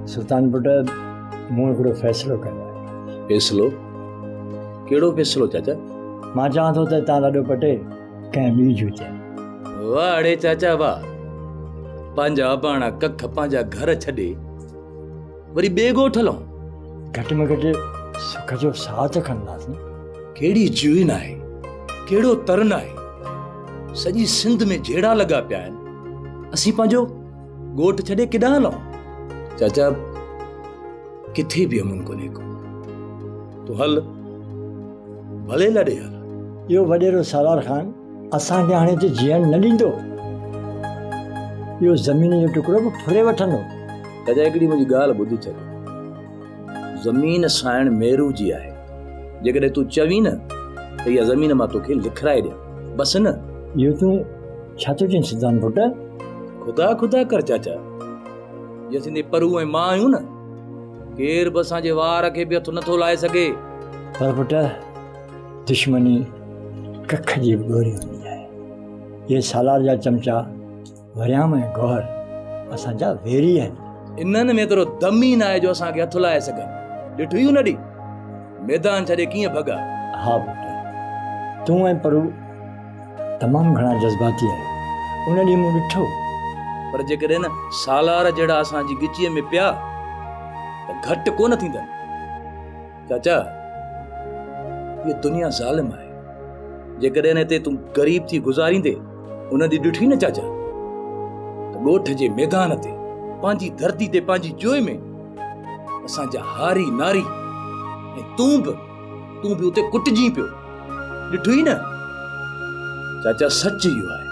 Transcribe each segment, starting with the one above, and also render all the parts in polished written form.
सुल्तान पुट मूं हिकिड़ो फ़ैसिलो कयो आहे। फ़ैसिलो? कहिड़ो फ़ैसिलो चाचा? मां चवां थो त तव्हां ॾाढो पटे कंहिं ॿी जूं चयो। वाह अड़े चाचा वाह, पंहिंजा अबाणा कख पंहिंजा घर छॾे वरी ॿिए ॻोठ हलूं। घटि में घटि सुख जो साथ खणंदासीं। कहिड़ी जुइन आहे, कहिड़ो तरन आहे, सॼी सिंध में जहिड़ा लॻा पिया आहिनि। असीं पंहिंजो ॻोठ छॾे केॾांहुं हलूं? चाचा किथे बि अमन कोन्हे को, तूं हल, भले लॾे हल। इहो वॾेरो सालार ख़ान असांखे हाणे हिते जीअण न ॾींदो। इहो ज़मीन जो टुकड़ो बि फुरे वठंदो। चाचा हिकिड़ी मुंहिंजी ॻाल्हि ॿुधी छॾ, ज़मीन साइण मेरू जी आहे। जेकॾहिं तूं चवीं न त इहा ज़मीन मां तोखे लिखाए ॾियां, बसि न। इहो तूं छा थो चईं सुल्तान पुट? खुदा खुदा कर चाचा, ये सिंधी परू ऐं मां आहियूं न, केर बि असांजे वार खे बि हथु नथो लाहे सघे। पर पुट दुश्मनी कख जी ॻोरी हूंदी आहे। इहे सालार जा चमचा वरियाम ऐं गौहर असांजा वेरी आहिनि। इन्हनि में एतिरो दम ई न आहे जो असांखे हथु लाहे सघनि। ॾिठो ई न ॾी मैदान छॾे कीअं भॻा। हा पुट, तूं ऐं परू तमामु घणा जज़्बाती आहियो। उन ॾींहुं मूं ॾिठो। पर जेकॾहिं न सालार जहिड़ा असांजी गिचीअ में पिया त घटि कोन थींदनि। चाचा ये दुनिया ज़ालिम आहे। जेकॾहिं न हिते तूं ग़रीब थी गुज़ारींदे उन ॾींहुं ॾिठी न चाचा, त ॻोठ जे मैदान ते पंहिंजी धरती ते पंहिंजी जोइ में असांजा हारी नारी ऐं तूं बि उते कुटिजी पियो। ॾिठो ई न चाचा, सच इहो आहे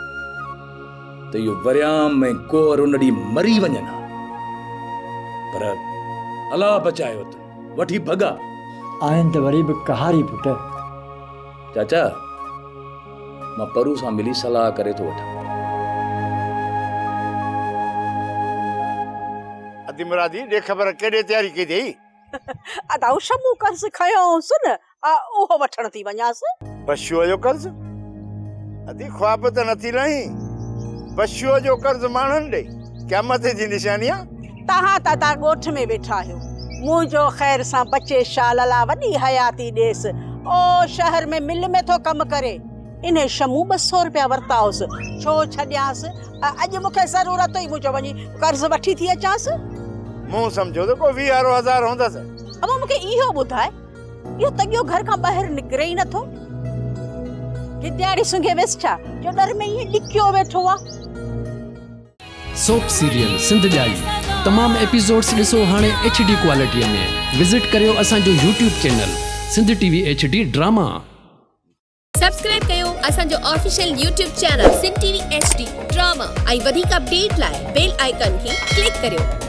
त इहो वरियाम ऐं कोर उन ॾींहुं मरी वञनि हा, पर अलाह बचायो त वठी भॻा। आहिनि त वरी बि कहारी पुट। चाचा मां परू सां मिली सलाह करे थो वठां। अदी मुरादी ॾे ख़बर केॾे तयारी कई अथई? अदाउ शमू कर्ज़ खयोंसि न, उहो वठण थी वञासि। बशूअ जो कर्ज़? अदी ख्वाब त नथी लही। बशूअ जो कर्ज़ माण्हुनि ॾे क़यामत जी निशानी आहे। तव्हां त ॻोठ में वेठा आहियो, मुंहिंजो ख़ैर सां बचे शाल ला वॾी हयाती ॾेसि। ओ शहर में मिल में थो कमु करे, इन शमू 200 रुपया वरिताउसि। छो छॾियांसि? अॼु मूंखे ज़रूरत हुई, मुंहिंजो वञी कर्ज़ वठी थी अचांसि। मूं सम्झो त को 20,000 हूंदसि। अब मूंखे इहो ॿुधाए, इहो तॻियो घर खां ॿाहिरि निकिरे ई नथो। कि ॾियारी सुंघे विस छा जो डर में ईअं ॾिकियो वेठो आहे। सोप सीरियल सिंध ॼाई तमामु एपिसोड्स ॾिसो हाणे HD क्वालिटीअ में। विज़िट करियो असांजो YouTube channel Sindh TV HD drama. Subscribe कयो असांजो official YouTube channel Sindh TV HD drama ऐं वधीक अपडेट लाइ बेल आइकन खे क्लिक करियो।